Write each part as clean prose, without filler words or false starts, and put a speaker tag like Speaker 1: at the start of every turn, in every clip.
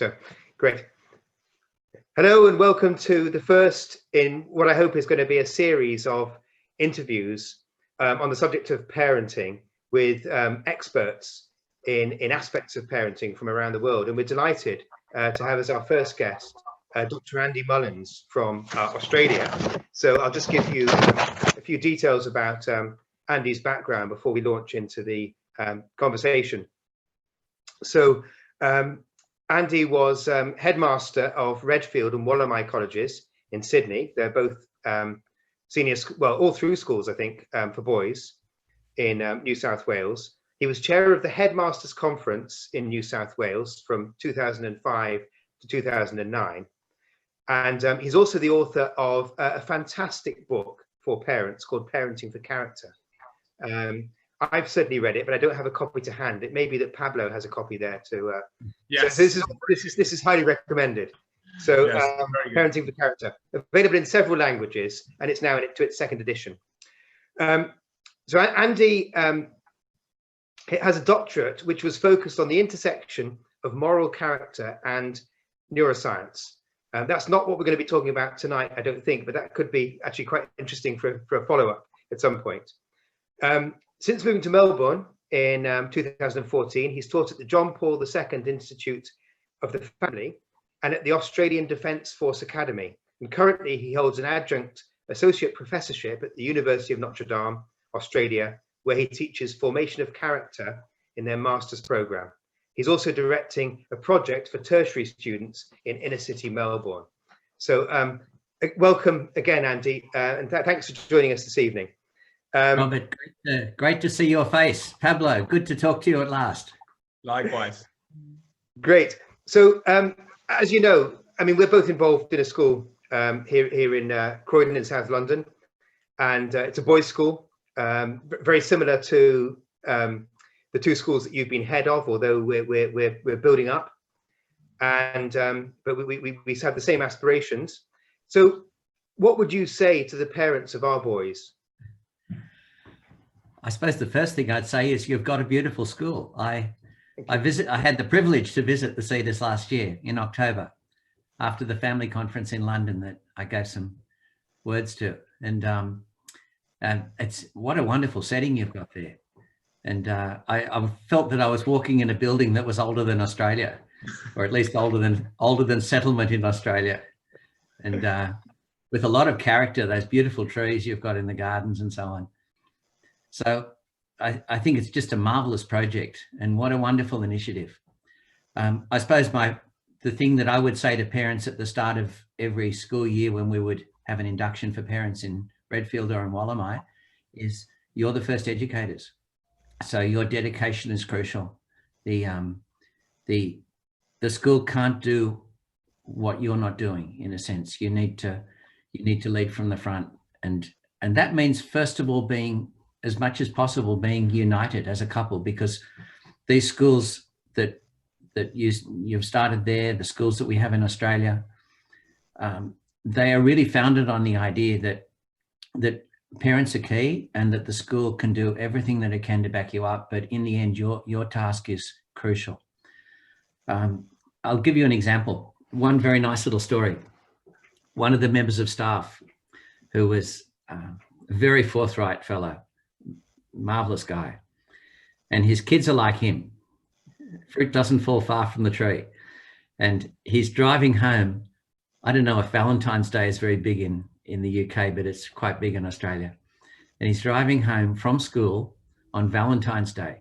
Speaker 1: So, great. Hello and welcome to the first in what I hope is going to be a series of interviews on the subject of parenting with experts in aspects of parenting from around the world. And we're delighted to have as our first guest Dr. Andy Mullins from Australia. So I'll just give you a few details about Andy's background before we launch into the conversation. So Andy was headmaster of Redfield and Wallamai colleges in Sydney. They're both senior, well, all through schools, I think, for boys in New South Wales. He was chair of the Headmasters Conference in New South Wales from 2005 to 2009. And he's also the author of a fantastic book for parents called Parenting for Character. I've certainly read it, but I don't have a copy to hand. It may be that Pablo has a copy there too. Yes. So this is highly recommended. So yes, Parenting for Character, available in several languages, and it's now to its second edition. So Andy has a doctorate which was focused on the intersection of moral character and neuroscience. That's not what we're going to be talking about tonight, I don't think, but that could be actually quite interesting for a follow-up at some point. Since moving to Melbourne in 2014, he's taught at the John Paul II Institute of the Family and at the Australian Defence Force Academy. And currently he holds an Adjunct Associate Professorship at the University of Notre, Australia, where he teaches formation of character in their master's programme. He's also directing a project for tertiary students in inner city Melbourne. So welcome again, Andy, and thanks for joining us this evening.
Speaker 2: Robert, great to see your face. Pablo, good to talk to you at last.
Speaker 3: Likewise.
Speaker 1: Great. So as you know, I mean, we're both involved in a school here in Croydon in South London, and it's a boys' school, very similar to the two schools that you've been head of, although we're building up, and but we have the same aspirations. So what would you say to the parents of our boys?
Speaker 2: I suppose the first thing I'd say is you've got a beautiful school. I had the privilege to visit the Cedars last year in October after the family conference in London that I gave some words to, and it's what a wonderful setting you've got there. And I felt that I was walking in a building that was older than Australia, or at least older than settlement in Australia, and with a lot of character. Those beautiful trees you've got in the gardens and so on. So I think it's just a marvelous project, and what a wonderful initiative. I suppose the thing that I would say to parents at the start of every school year when we would have an induction for parents in Redfield or in Wallamai is you're the first educators. So your dedication is crucial. The school can't do what you're not doing, in a sense. You need to lead from the front, and that means, first of all, being, as much as possible, being united as a couple, because these schools that you've started there, the schools that we have in Australia, they are really founded on the idea that parents are key and that the school can do everything that it can to back you up, but in the end, your task is crucial. I'll give you an example. One very nice little story. One of the members of staff, who was a very forthright fellow, marvelous guy, and his kids are like him. Fruit doesn't fall far from the tree. And he's driving home. I don't know if Valentine's Day is very big in the UK, but it's quite big in Australia. And he's driving home from school on Valentine's Day,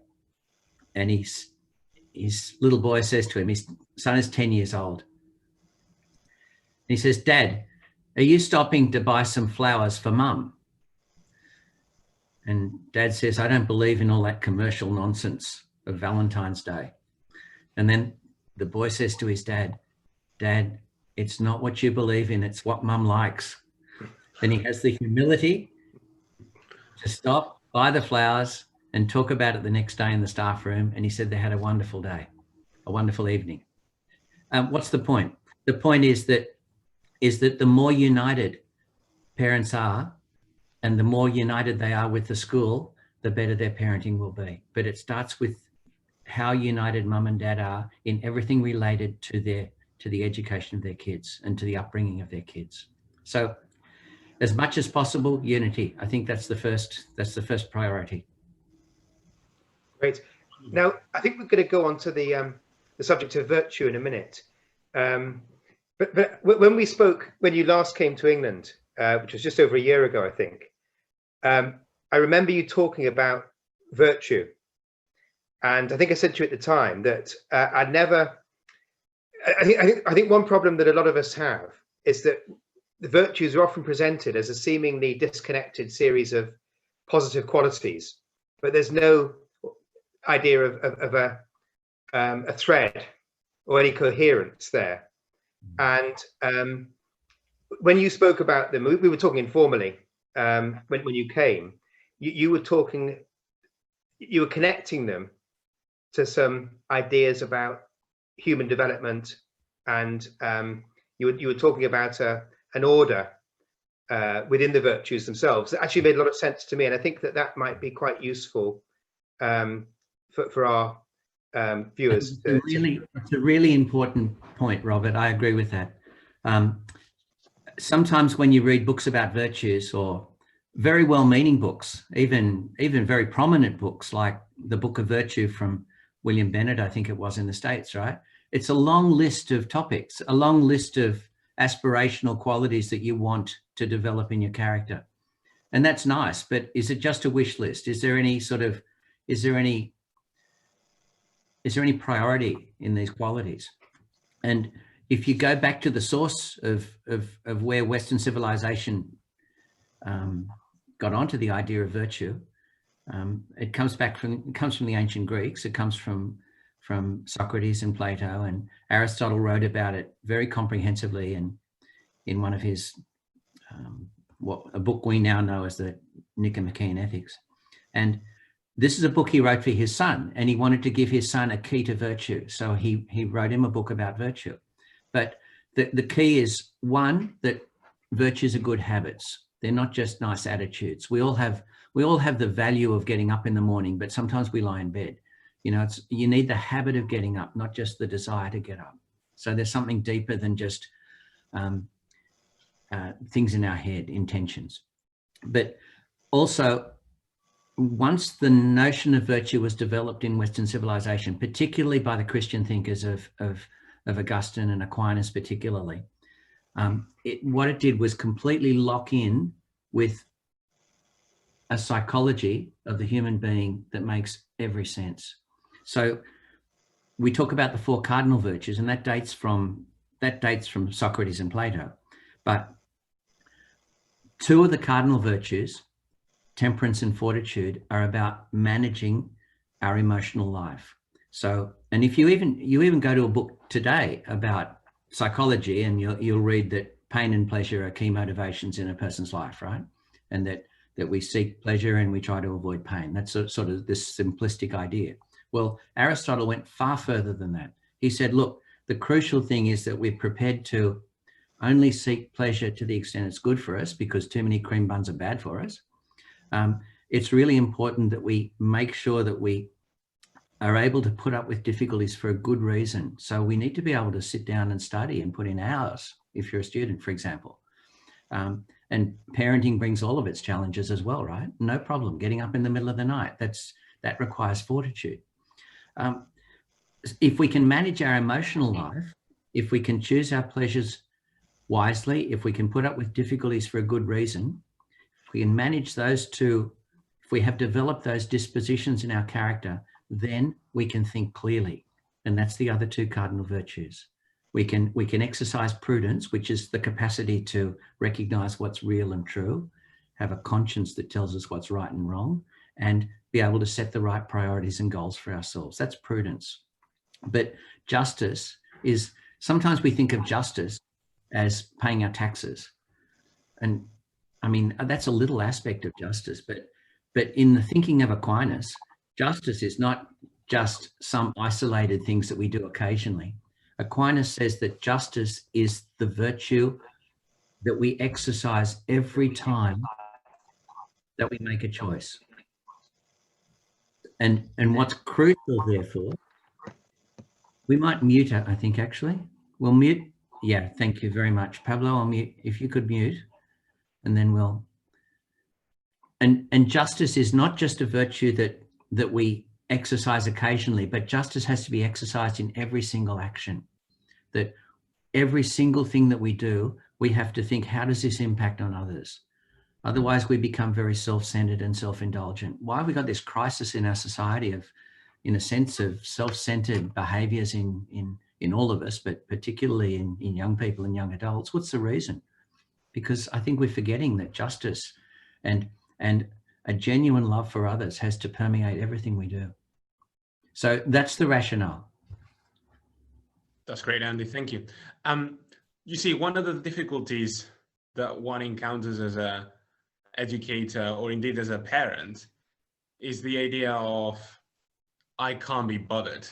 Speaker 2: and his little boy says to him, his son is 10 years old. He says, "Dad, are you stopping to buy some flowers for Mum?" And Dad says, "I don't believe in all that commercial nonsense of Valentine's Day." And then the boy says to his dad, "Dad, it's not what you believe in, it's what Mum likes." Then he has the humility to stop, buy the flowers, and talk about it the next day in the staff room. And he said they had a wonderful day, a wonderful evening. What's the point? The point is that the more united parents are, and the more united they are with the school, the better their parenting will be. But it starts with how united mum and dad are in everything related to the education of their kids and to the upbringing of their kids. So as much as possible, unity. I think that's the first priority.
Speaker 1: Great. Now, I think we're going to go on to the subject of virtue in a minute. But when we spoke, when you last came to England, which was just over a year ago, I think, I remember you talking about virtue. And I think I said to you at the time that I think one problem that a lot of us have is that the virtues are often presented as a seemingly disconnected series of positive qualities, but there's no idea of a thread or any coherence there. And when you spoke about them, we were talking informally when you came, you were connecting them to some ideas about human development, and you were talking about an order within the virtues themselves. That actually made a lot of sense to me, and I think that might be quite useful for our viewers.
Speaker 2: It's a really important point, Robert. I agree with that. Sometimes when you read books about virtues, or very well-meaning books, even very prominent books like the Book of Virtue from William Bennett, I think it was, in the States, right? It's a long list of topics, a long list of aspirational qualities that you want to develop in your character. And that's nice, but is it just a wish list? Is there any priority in these qualities? And if you go back to the source of where Western civilization got onto the idea of virtue, it comes from the ancient Greeks. It comes from Socrates and Plato, and Aristotle wrote about it very comprehensively in one of his a book we now know as the Nicomachean Ethics. And this is a book he wrote for his son, and he wanted to give his son a key to virtue. So he wrote him a book about virtue. But the key is, one, that virtues are good habits. They're not just nice attitudes. We all have the value of getting up in the morning, but sometimes we lie in bed. You know, you need the habit of getting up, not just the desire to get up. So there's something deeper than just things in our head, intentions. But also, once the notion of virtue was developed in Western civilization, particularly by the Christian thinkers of Augustine and Aquinas particularly, what it did was completely lock in with a psychology of the human being that makes every sense. So we talk about the 4 cardinal virtues, and that dates from Socrates and Plato. But 2 of the cardinal virtues, temperance and fortitude, are about managing our emotional life. So, and if you even go to a book today about psychology, and you'll read that pain and pleasure are key motivations in a person's life, right? And that we seek pleasure and we try to avoid pain. That's sort of this simplistic idea. Well, Aristotle went far further than that. He said, look, the crucial thing is that we're prepared to only seek pleasure to the extent it's good for us, because too many cream buns are bad for us. It's really important that we make sure that we are able to put up with difficulties for a good reason. So we need to be able to sit down and study and put in hours, if you're a student, for example. And parenting brings all of its challenges as well, right? No problem. Getting up in the middle of the night, that requires fortitude. If we can manage our emotional life, if we can choose our pleasures wisely, if we can put up with difficulties for a good reason, if we can manage those 2, if we have developed those dispositions in our character, then we can think clearly. And that's the other 2 cardinal virtues. We can exercise prudence, which is the capacity to recognize what's real and true, have a conscience that tells us what's right and wrong, and be able to set the right priorities and goals for ourselves. That's prudence. But justice is, sometimes we think of justice as paying our taxes. And I mean, that's a little aspect of justice, but in the thinking of Aquinas, justice is not just some isolated things that we do occasionally. Aquinas says that justice is the virtue that we exercise every time that we make a choice. And what's crucial, therefore, we might mute it, I think, actually. We'll mute. Yeah, thank you very much. Pablo, I'll mute. If you could mute, and then we'll... And justice is not just a virtue that we exercise occasionally, but justice has to be exercised in every single action. That every single thing that we do, we have to think, how does this impact on others? Otherwise, we become very self-centered and self-indulgent. Why have we got this crisis in our society of, in a sense, of self-centered behaviors in all of us, but particularly in young people and young adults? What's the reason? Because I think we're forgetting that justice and a genuine love for others has to permeate everything we do. So that's the rationale.
Speaker 3: That's great, Andy. Thank you. You see, one of the difficulties that one encounters as an educator, or indeed as a parent, is the idea of, I can't be bothered.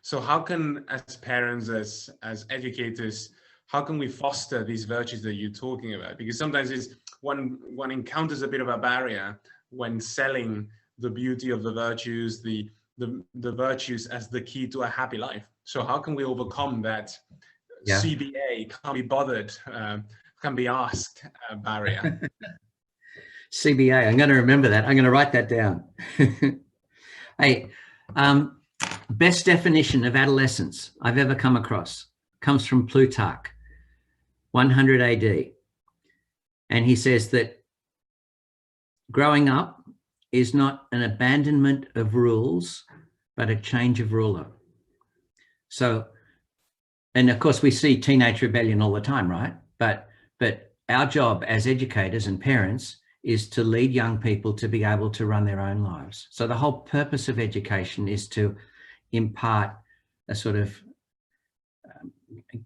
Speaker 3: So how can, as parents, as educators, how can we foster these virtues that you're talking about? Because sometimes one encounters a bit of a barrier when selling the beauty of the virtues, the virtues as the key to a happy life. So how can we overcome that CBA, can't be bothered, can be asked barrier?
Speaker 2: CBA, I'm going to remember that. I'm going to write that down. Hey, best definition of adolescence I've ever come across comes from Plutarch, 100 AD. And he says that growing up is not an abandonment of rules, but a change of ruler. So, and of course we see teenage rebellion all the time, right? But our job as educators and parents is to lead young people to be able to run their own lives. So the whole purpose of education is to impart a sort of,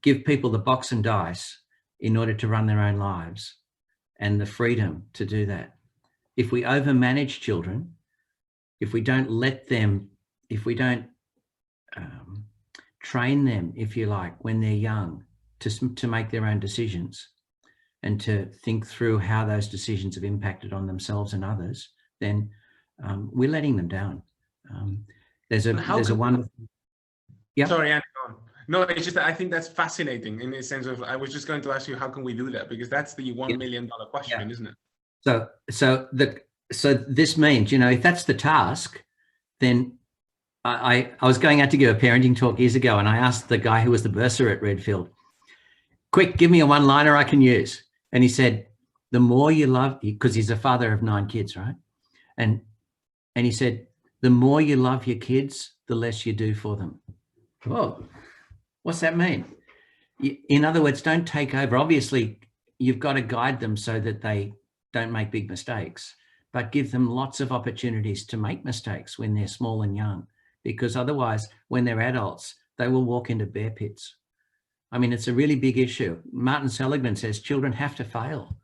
Speaker 2: give people the box and dice in order to run their own lives and the freedom to do that. If we overmanage children, if we don't let them, if we don't train them, if you like, when they're young to make their own decisions and to think through how those decisions have impacted on themselves and others, then we're letting them down. There's a wonderful... Yeah. Sorry,
Speaker 3: Andy, go on. No, it's just that I think that's fascinating in the sense of, I was just going to ask you, how can we do that? Because that's the $1 million question, isn't it?
Speaker 2: So this means, you know, if that's the task, then I was going out to give a parenting talk years ago, and I asked the guy who was the bursar at Redfield, quick, give me a one-liner I can use. And he said, the more you love, because he's a father of 9 kids, right? And he said, the more you love your kids, the less you do for them. Whoa, what's that mean? In other words, don't take over. Obviously, you've got to guide them so that they don't make big mistakes, but give them lots of opportunities to make mistakes when they're small and young, because otherwise, when they're adults, they will walk into bear pits. I mean, it's a really big issue. Martin Seligman says children have to fail.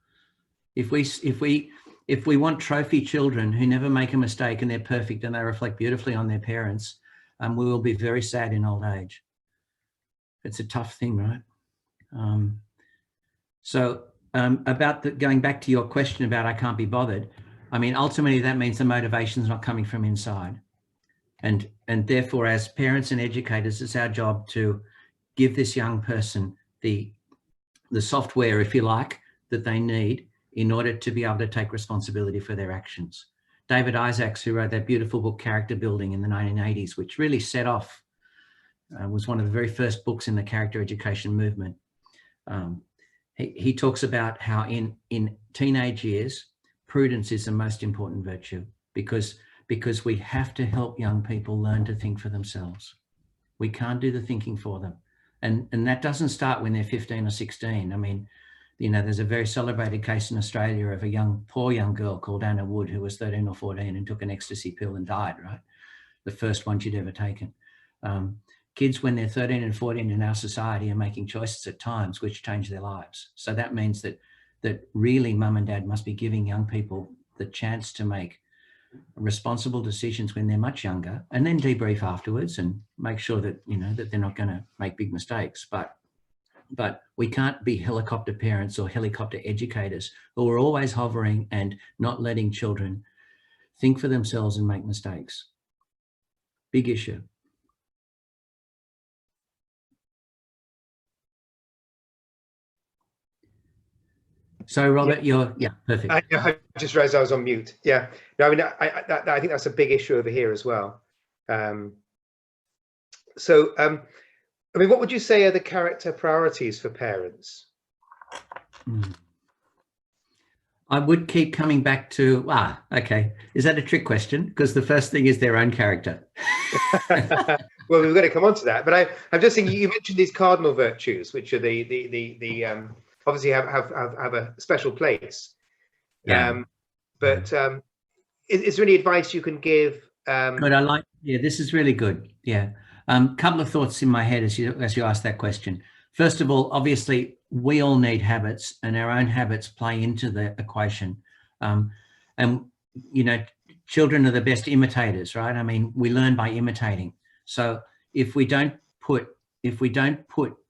Speaker 2: If we want trophy children who never make a mistake and they're perfect and they reflect beautifully on their parents, we will be very sad in old age. It's a tough thing, right? About going back to your question about I can't be bothered, I mean, ultimately that means the motivation is not coming from inside. And therefore, as parents and educators, it's our job to give this young person the software, if you like, that they need in order to be able to take responsibility for their actions. David Isaacs, who wrote that beautiful book, Character Building, in the 1980s, which really set off, was one of the very first books in the character education movement. He talks about how in teenage years, prudence is the most important virtue because we have to help young people learn to think for themselves. We can't do the thinking for them. And that doesn't start when they're 15 or 16. I mean, you know, there's a very celebrated case in Australia of a poor young girl called Anna Wood, who was 13 or 14 and took an ecstasy pill and died, right? The first one she'd ever taken. Kids, when they're 13 and 14 in our society, are making choices at times which change their lives. So that means that really mum and dad must be giving young people the chance to make responsible decisions when they're much younger, and then debrief afterwards and make sure that, you know, that they're not going to make big mistakes. But we can't be helicopter parents or helicopter educators who are always hovering and not letting children think for themselves and make mistakes. Big issue. So Robert, yeah, perfect.
Speaker 1: I just realized I was on mute. Yeah, no, I mean, I think that's a big issue over here as well. I mean, what would you say are the character priorities for parents?
Speaker 2: I would keep coming back to, okay, is that a trick question? Because the first thing is their own character.
Speaker 1: Well, we're going to come on to that, but I'm just thinking, you mentioned these cardinal virtues, which are the obviously have a special place.
Speaker 2: Yeah.
Speaker 1: But is there any advice you can give?
Speaker 2: Good. This is really good. Yeah. Couple of thoughts in my head as you ask that question. First of all, obviously, we all need habits, and our own habits play into the equation. And you know, children are the best imitators, right? I mean, we learn by imitating. So if we don't put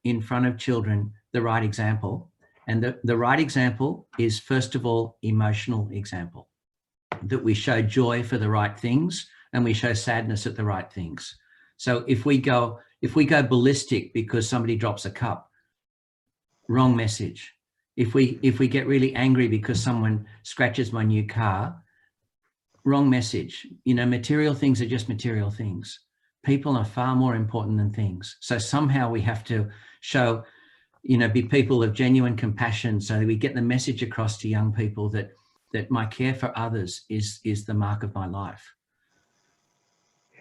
Speaker 2: in front of children the right example, and the right example is, first of all, emotional example, that we show joy for the right things and we show sadness at the right things. So if we go ballistic because somebody drops a cup, wrong message. If we get really angry because someone scratches my new car, wrong message. You know, material things are just material things. People are far more important than things. So somehow we have to show, you know, be people of genuine compassion, so that we get the message across to young people that my care for others is the mark of my life.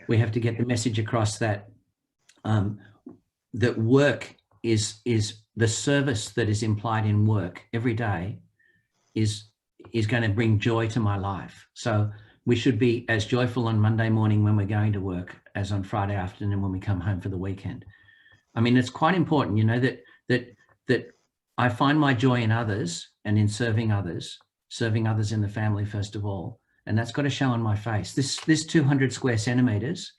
Speaker 2: We have to get the message across that that work is the service that is implied in work every day is going to bring joy to my life. So we should be as joyful on Monday morning when we're going to work as on Friday afternoon when we come home for the weekend. I mean, it's quite important, you know, that I find my joy in others and in serving others in the family, first of all. And that's got to show on my face. This 200 square centimeters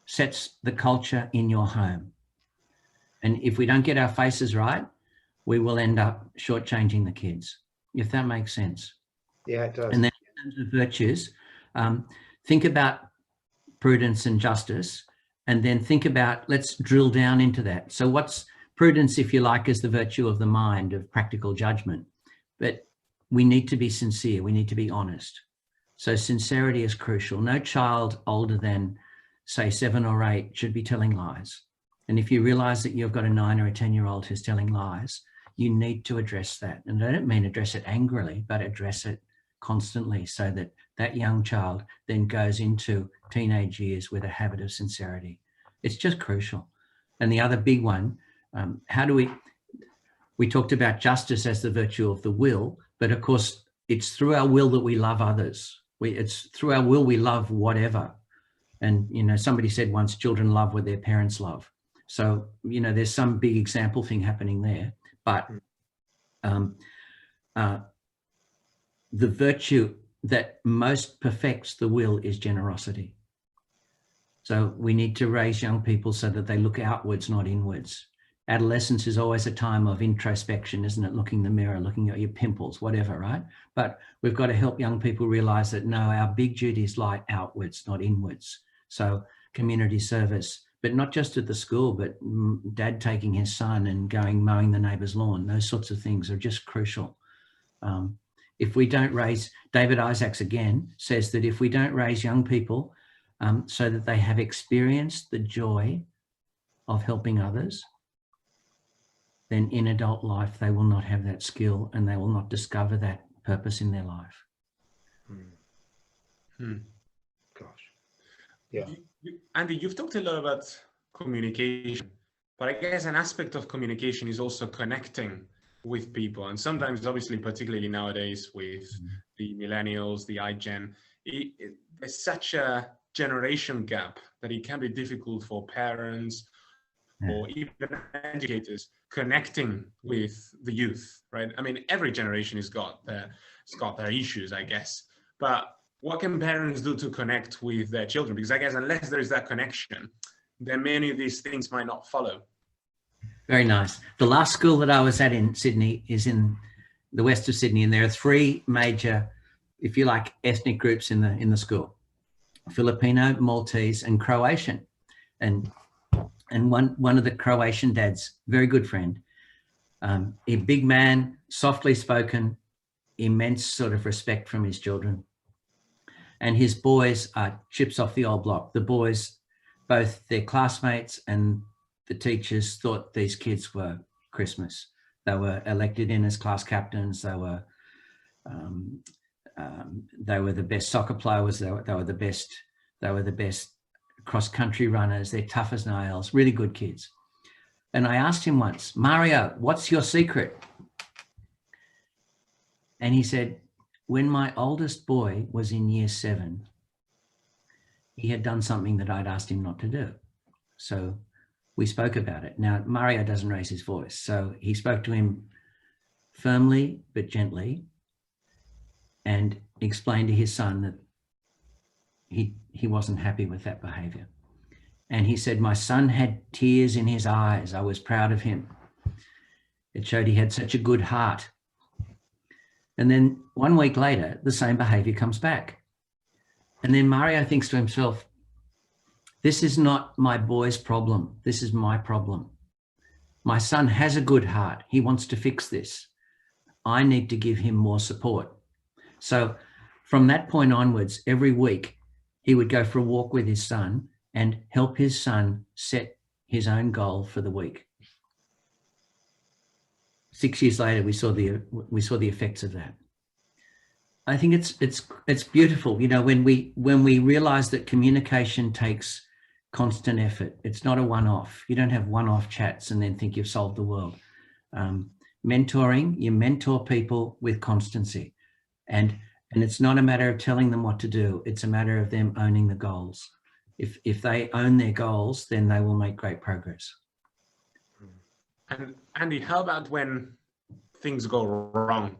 Speaker 2: sets the culture in your home. And if we don't get our faces right, we will end up shortchanging the kids, if that makes sense.
Speaker 1: Yeah, it does.
Speaker 2: And then in terms of virtues, think about prudence and justice, and then think about, let's drill down into that. So what's prudence, if you like, is the virtue of the mind, of practical judgment. But we need to be sincere. We need to be honest. So sincerity is crucial. No child older than, say, 7 or 8 should be telling lies. And if you realize that you've got a 9 or a 10-year-old who's telling lies, you need to address that. And I don't mean address it angrily, but address it constantly, so that that young child then goes into teenage years with a habit of sincerity. It's just crucial. And the other big one, how do we talked about justice as the virtue of the will, but of course it's through our will that we love others. It's through our will we love whatever. And, you know, somebody said once, children love what their parents love. So, you know, there's some big example thing happening there, but the virtue that most perfects the will is generosity. So we need to raise young people so that they look outwards, not inwards. Adolescence is always a time of introspection, isn't it? Looking in the mirror, looking at your pimples, whatever, right? But we've got to help young people realize that, no, our big duties lie outwards, not inwards. So community service, but not just at the school, but dad taking his son and going mowing the neighbor's lawn. Those sorts of things are just crucial. If we don't raise, David Isaacs again says that if we don't raise young people so that they have experienced the joy of helping others, then in adult life, they will not have that skill and they will not discover that purpose in their life.
Speaker 1: Gosh. Yeah.
Speaker 3: Andy, you've talked a lot about communication, but I guess an aspect of communication is also connecting with people. And sometimes, obviously, particularly nowadays with the millennials, the iGen, there's such a generation gap that it can be difficult for parents or even educators connecting with the youth, right? I mean, every generation has got their issues, I guess. But what can parents do to connect with their children? Because I guess unless there is that connection, then many of these things might not follow.
Speaker 2: Very nice. The last school that I was at in Sydney is in the west of Sydney, and there are 3 major, if you like, ethnic groups in the school. Filipino, Maltese, and Croatian. And one of the Croatian dads, very good friend, a big man, softly spoken, immense sort of respect from his children. And his boys are chips off the old block. The boys, both their classmates and the teachers, thought these kids were Christmas. They were elected in as class captains. They were the best soccer players. They were the best. They were the best cross-country runners. They're tough as nails. Really good kids. And I asked him once, Mario, what's your secret? And he said, when my oldest boy was in year 7, he had done something that I'd asked him not to do. So we spoke about it. Now, Mario doesn't raise his voice. So he spoke to him firmly but gently and explained to his son that he wasn't happy with that behavior. And he said, my son had tears in his eyes. I was proud of him. It showed he had such a good heart. And then 1 week later, the same behavior comes back. And then Mario thinks to himself, this is not my boy's problem. This is my problem. My son has a good heart. He wants to fix this. I need to give him more support. So from that point onwards, every week, he would go for a walk with his son and help his son set his own goal for the week. 6 years later, we saw the effects of that. I think it's beautiful, you know, when we realize that communication takes constant effort. It's not a one-off. You don't have one-off chats and then think you've solved the world. Mentoring, you mentor people with constancy, and it's not a matter of telling them what to do. It's a matter of them owning the goals. If they own their goals, then they will make great progress.
Speaker 3: And Andy, how about when things go wrong,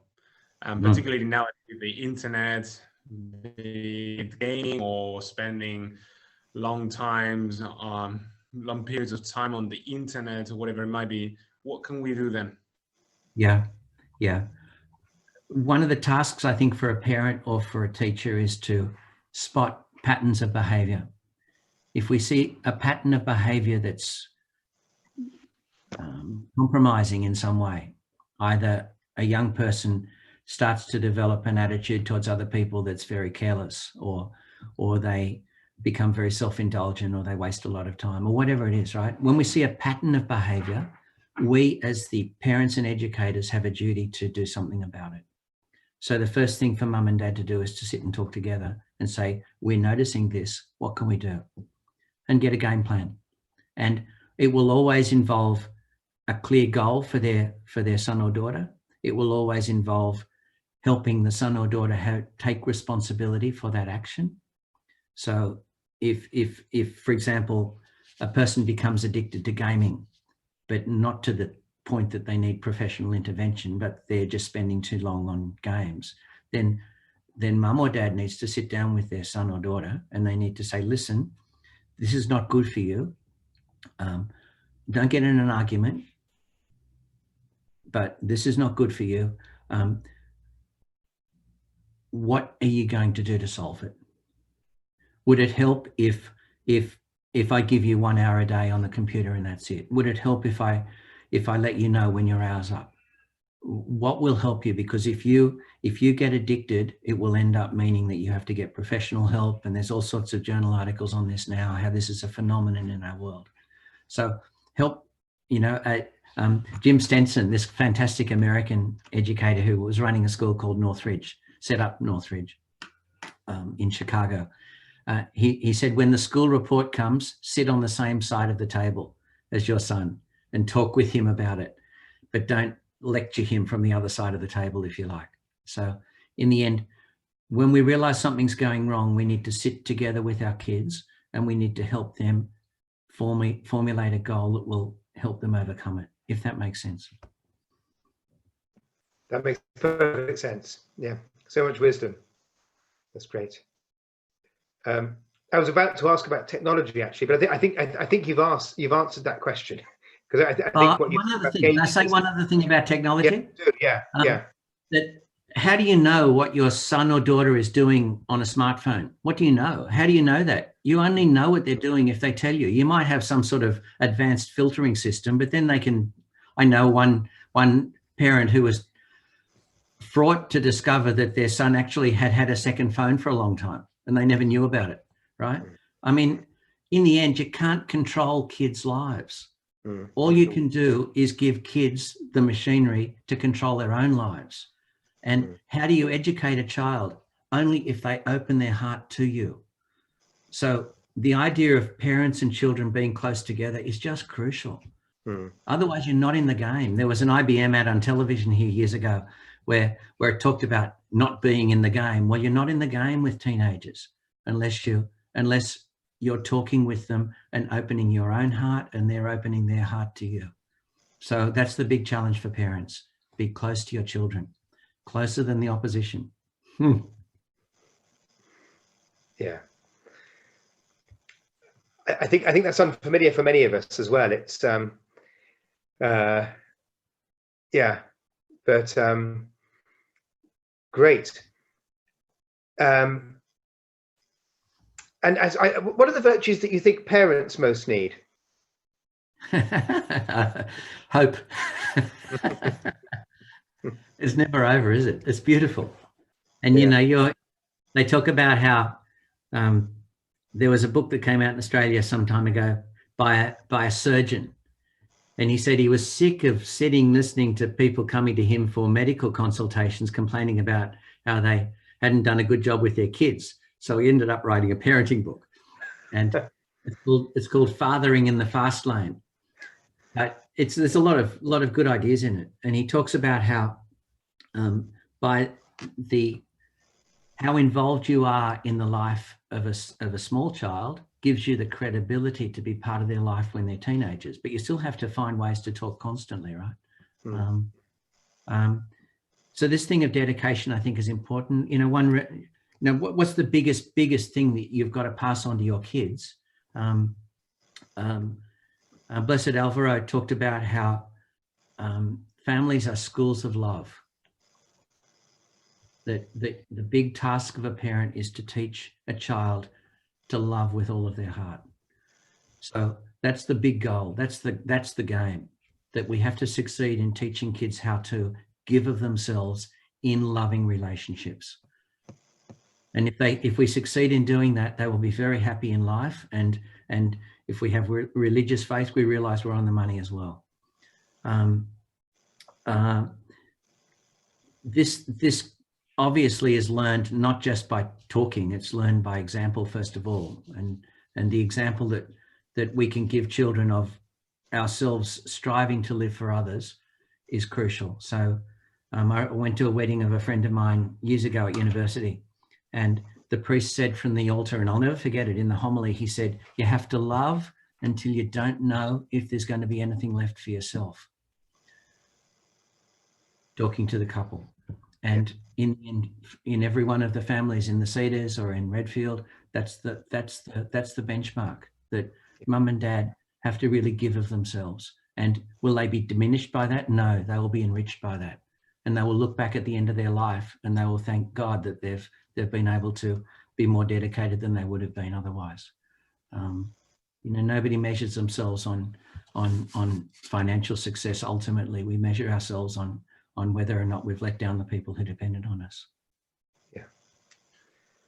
Speaker 3: particularly now with the internet, the gaming, or spending long periods of time on the internet, or whatever it might be? What can we do then? Yeah.
Speaker 2: One of the tasks, I think, for a parent or for a teacher is to spot patterns of behavior. If we see a pattern of behavior that's compromising in some way, either a young person starts to develop an attitude towards other people that's very careless, or they become very self-indulgent, or they waste a lot of time, or whatever it is, right? When we see a pattern of behavior, we as the parents and educators have a duty to do something about it. So the first thing for mum and dad to do is to sit and talk together and say, we're noticing this, what can we do? And get a game plan. And it will always involve a clear goal for their son or daughter. It will always involve helping the son or daughter take responsibility for that action. So if for example, a person becomes addicted to gaming, but not to the point that they need professional intervention, but they're just spending too long on games, then mum or dad needs to sit down with their son or daughter and they need to say, listen, this is not good for you. Don't get in an argument, but this is not good for you. What are you going to do to solve it? Would it help if I give you 1 hour a day on the computer and that's it? Would it help if I let you know when your hour's up? What will help you? Because if you get addicted, it will end up meaning that you have to get professional help. And there's all sorts of journal articles on this now, how this is a phenomenon in our world. So help, you know, Jim Stenson, this fantastic American educator who was running a school called Northridge, set up Northridge in Chicago. He said, when the school report comes, sit on the same side of the table as your son and talk with him about it, but don't lecture him from the other side of the table, if you like. So in the end, when we realize something's going wrong, we need to sit together with our kids and we need to help them formulate a goal that will help them overcome it, if that makes sense.
Speaker 1: That makes perfect sense. Yeah, so much wisdom. That's great. I was about to ask about technology actually, but I think you've answered that question, because I think what you
Speaker 2: can I say one other thing about technology?
Speaker 1: Yeah.
Speaker 2: That how do you know what your son or daughter is doing on a smartphone? What do you know? How do you know that? You only know what they're doing if they tell you. You might have some sort of advanced filtering system, but then they can, I know one parent who was fraught to discover that their son actually had a second phone for a long time and they never knew about it, right? I mean, in the end, you can't control kids' lives. All you can do is give kids the machinery to control their own lives. And how do you educate a child? Only if they open their heart to you. So the idea of parents and children being close together is just crucial. Otherwise, you're not in the game. There was an IBM ad on television here years ago where it talked about not being in the game. Well, you're not in the game with teenagers unless you're talking with them and opening your own heart and they're opening their heart to you. So that's the big challenge for parents. Be close to your children, closer than the opposition.
Speaker 1: Yeah. I think that's unfamiliar for many of us as well. It's yeah, but great. And what are the virtues that you think parents most need?
Speaker 2: Hope. It's never over, is it? It's beautiful. And you know, they talk about how there was a book that came out in Australia some time ago by a surgeon, and he said he was sick of listening to people coming to him for medical consultations complaining about how they hadn't done a good job with their kids. So he ended up writing a parenting book, and it's called Fathering in the Fast Lane. There's a lot of good ideas in it, and he talks about how how involved you are in the life of a small child gives you the credibility to be part of their life when they're teenagers, but you still have to find ways to talk constantly, right? So this thing of dedication, I think, is important. You know, what's the biggest thing that you've got to pass on to your kids? Blessed Alvaro talked about how families are schools of love. That the big task of a parent is to teach a child to love with all of their heart. So that's the big goal. That's the game, that we have to succeed in teaching kids how to give of themselves in loving relationships. And if we succeed in doing that, they will be very happy in life. And if we have religious faith, we realize we're on the money as well. This obviously is learned not just by talking, it's learned by example, first of all. And the example that we can give children of ourselves striving to live for others is crucial. So I went to a wedding of a friend of mine years ago at university, and the priest said from the altar, and I'll never forget it, in the homily, he said, you have to love until you don't know if there's going to be anything left for yourself. Talking to the couple. And in every one of the families in the Cedars or in Redfield, that's the benchmark, that mum and dad have to really give of themselves. And will they be diminished by that? No, they will be enriched by that. And they will look back at the end of their life and they will thank God that they've been able to be more dedicated than they would have been otherwise. You know, nobody measures themselves on financial success. Ultimately, we measure ourselves on whether or not we've let down the people who depended on us.
Speaker 1: Yeah.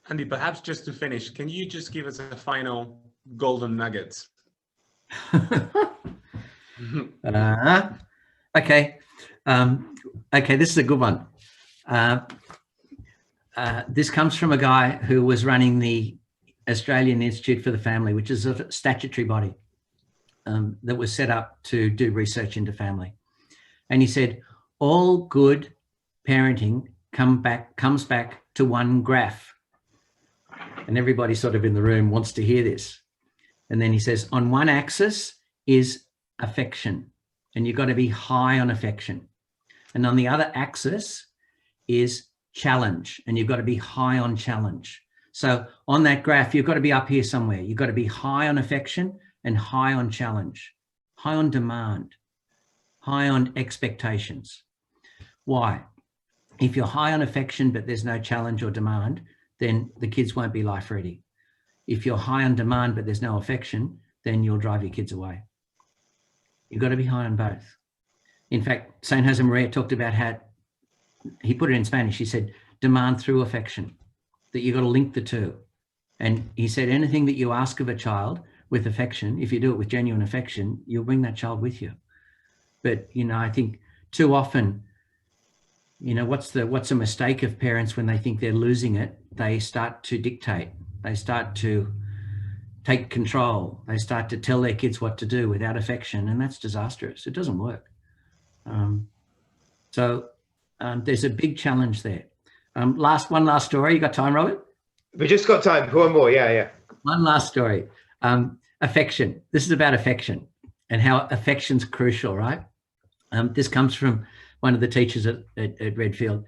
Speaker 3: Andy, perhaps just to finish, can you just give us a final golden nuggets?
Speaker 2: Okay. Okay, this is a good one. This comes from a guy who was running the Australian Institute for the Family, which is a statutory body that was set up to do research into family. And he said, all good parenting comes back to one graph. And everybody sort of in the room wants to hear this. And then he says, on one axis is affection, and you've got to be high on affection. And on the other axis is challenge, and you've got to be high on challenge. So on that graph, you've got to be up here somewhere. You've got to be high on affection and high on challenge, high on demand, high on expectations. Why? If you're high on affection, but there's no challenge or demand, then the kids won't be life ready. If you're high on demand, but there's no affection, then you'll drive your kids away. You've got to be high on both. In fact, St. Josemaria talked about how, he put it in Spanish, he said, demand through affection, that you've got to link the two. And he said, anything that you ask of a child with affection, if you do it with genuine affection, you'll bring that child with you. But, you know, I think too often, you know, what's a mistake of parents when they think they're losing it? They start to dictate. They start to take control. They start to tell their kids what to do without affection, and that's disastrous. It doesn't work. So there's a big challenge there. One last story. You got time, Robert?
Speaker 1: We just got time for one more. Yeah.
Speaker 2: One last story. Affection. This is about affection and how affection's crucial, right? This comes from one of the teachers at Redfield.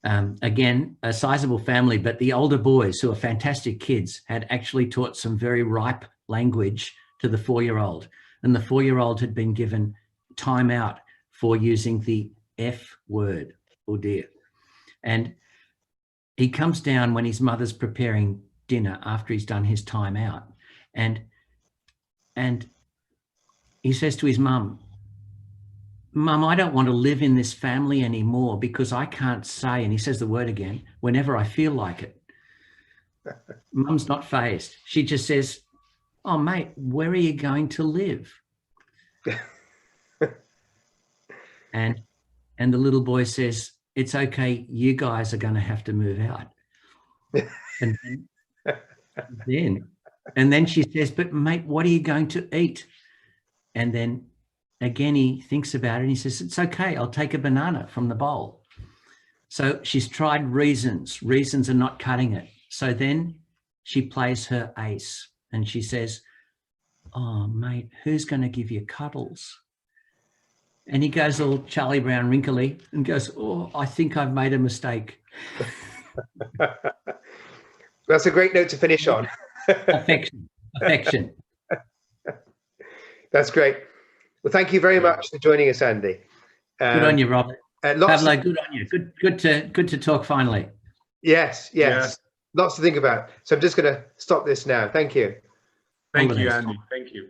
Speaker 2: Again, a sizable family, but the older boys, who are fantastic kids, had actually taught some very ripe language to the 4-year-old. And the 4-year-old had been given time out for using the F word, oh dear. And he comes down when his mother's preparing dinner after he's done his time out. And he says to his mum, Mum, I don't want to live in this family anymore because I can't say, and he says the word again, whenever I feel like it. Mum's not fazed. She just says, oh, mate, where are you going to live? And the little boy says, it's okay, you guys are going to have to move out. And then she says, but mate, what are you going to eat? And then again, he thinks about it and he says, it's okay, I'll take a banana from the bowl. So she's tried reasons. Reasons are not cutting it. So then she plays her ace and she says, oh, mate, who's going to give you cuddles? And he goes all Charlie Brown wrinkly and goes, oh, I think I've made a mistake.
Speaker 1: That's a great note to finish on.
Speaker 2: Affection.
Speaker 1: That's great. Well, thank you very much for joining us, Andy.
Speaker 2: Good on you, Robert.
Speaker 1: Pablo,
Speaker 2: good on you. Good to talk finally.
Speaker 1: Yes. Lots to think about. So I'm just going to stop this now. Thank you.
Speaker 3: Thank you, Andy. Thank you.